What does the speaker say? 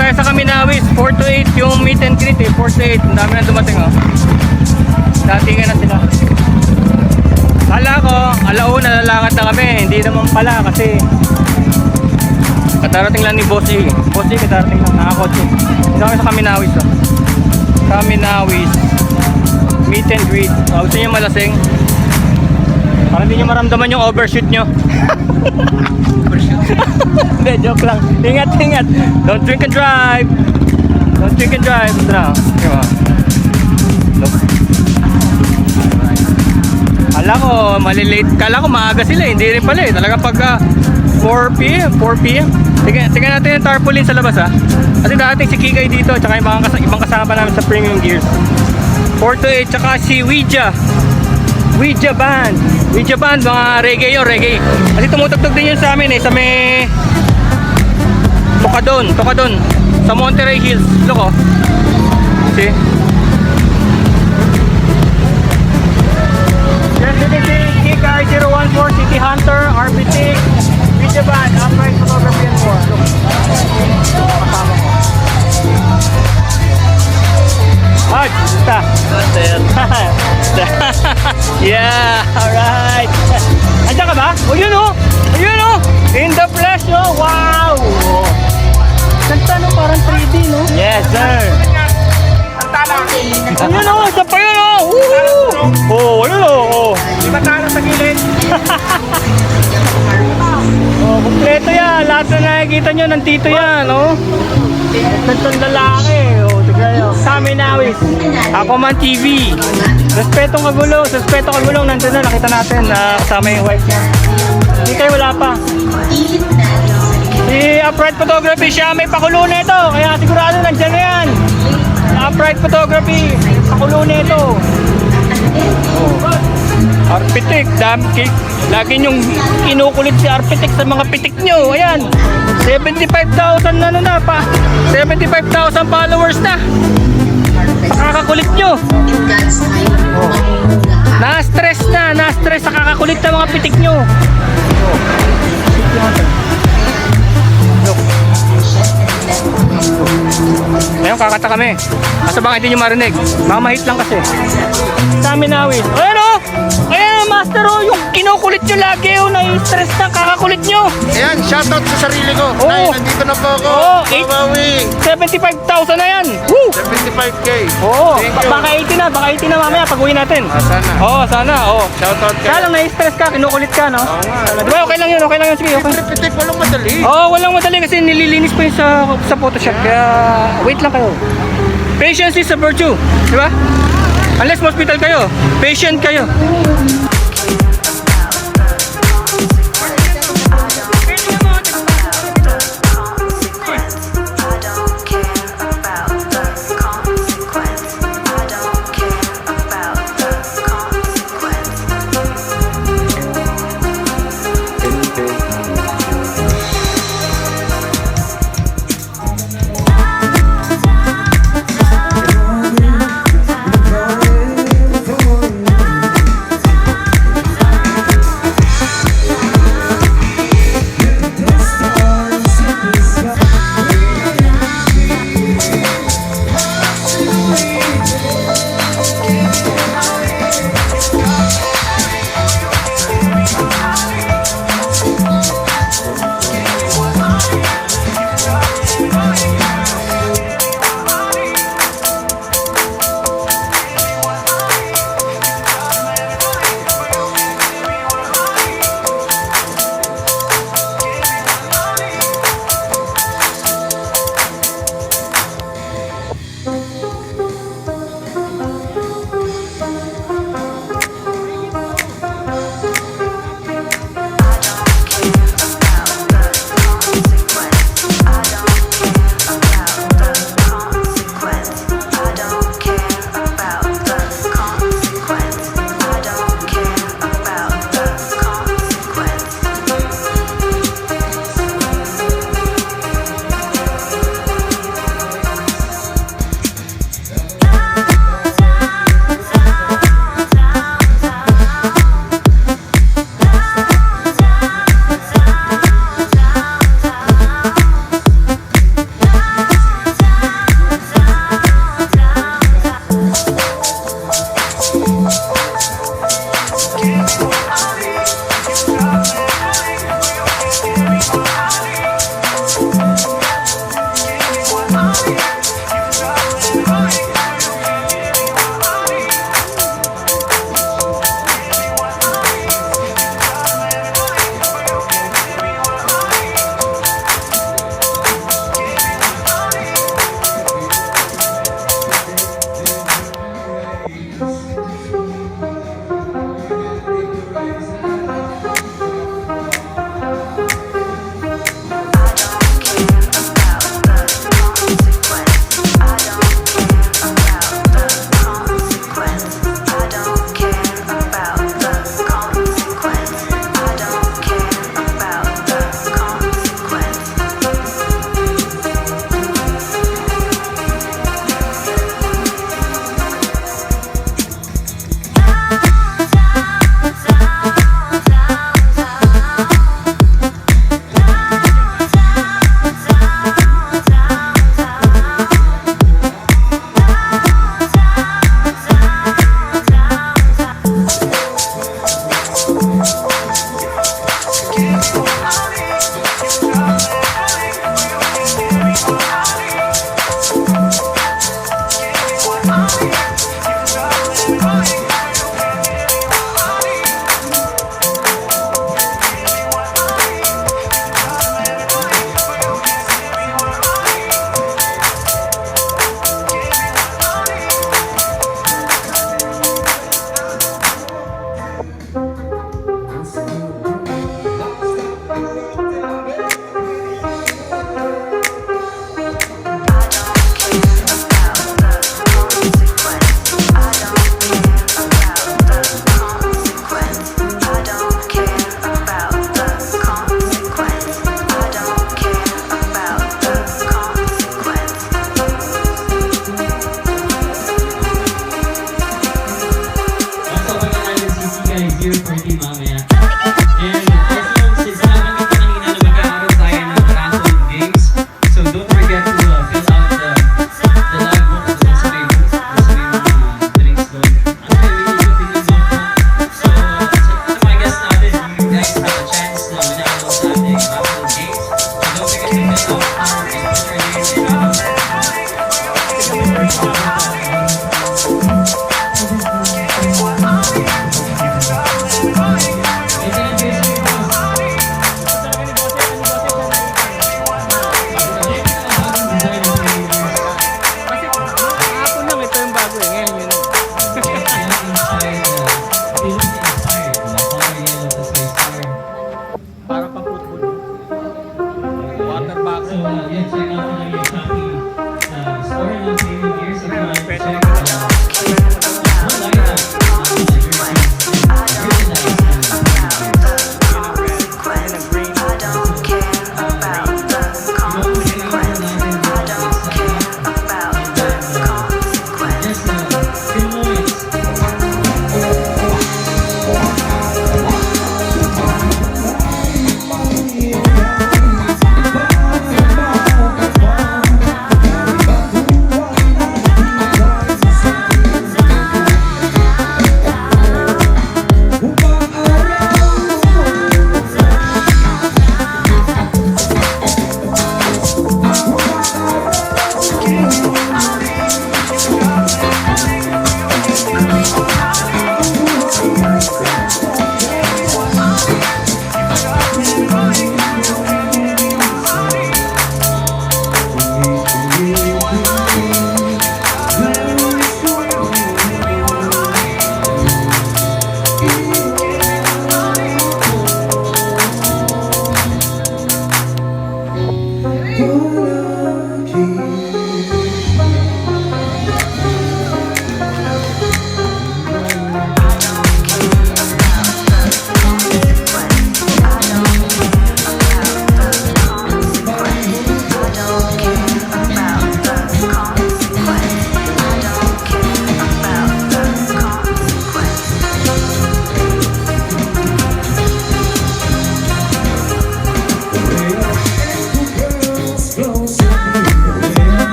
Tayo sa Kaminawis, 4 to 8 yung meet and greet 4 to 8, ang dami na dumating Datingan na sila. Kala ko, alauna lalakad na kami, hindi naman pala kasi katarating lang ni Boss E. Boss E, katarating lang, nakakotse. Dito kami sa Kaminawis Kaminawis meet and greet. Gusto nyo malasing? Para hindi nyo maramdaman yung overshoot nyo. Hindi, joke lang. Ingat, ingat. Don't drink and drive. Don't drink and drive. Diba? Kala ko malilate. Kala ko maaga sila. Hindi rin pala Talaga pagka 4 p.m. Tingnan natin yung tarpaulin sa labas Kasi dating si Kikay dito tsaka yung mga ibang kasama namin sa Premium Gears. 4 to 8 tsaka si Ouija Band. Ouija Band, mga reggae reggae. Kasi tumutugtog din yun sa amin sa may Tocadon sa Monterey Hills. Look see? Yes, this is Kikay 014 City Hunter RBT Ouija Band, upright photography and more. Look, kasama ko. Yeah, alright. Andiyan ka ba? Ayun in the flesh wow. Ganda parang 3D Yes sir. Ayun isa pa yun Iba tayo sa gilid. Kompleto yan. Lahat na nakikita nyo nandito yan Gandang lalaki Kaminawis Aquaman TV. Respetong kagulong nandun na, nakita natin kasama yung wife niya. Hindi kayo wala pa. Si Upright Photography, siya may pakulo na ito, kaya sigurado nandyan na yan. Upright Photography, pakulo na ito. Arpitek, lagi nyong kinukulit si Arpitek sa mga pitik nyo. Ayan, 75,000 na pa, 75,000 followers na. Nakakakulit nyo. Na-stress sa kakakulit na mga pitik nyo. Ngayon kakata kami. Asa baka hindi nyo marinig. Mamahit lang kasi. Kaminawis. Ayan master yung kinukulit nyo lagi na-stress na kakakulit nyo. Ayan, shoutout sa sarili ko. Nay, nandito na po ako. 75,000 na yan. Woo! 75k. Baka 80 na mamaya pag uwi natin. Sana. Shoutout kayo. Kaya lang na-stress ka, kinukulit ka Diba okay lang yun. Sige, okay. Pitik, walang madali. Walang madali kasi nililinis pa yun sa Photoshop. Kaya wait lang kayo. Patience is a virtue. Diba? Unless hospital kayo, patient kayo.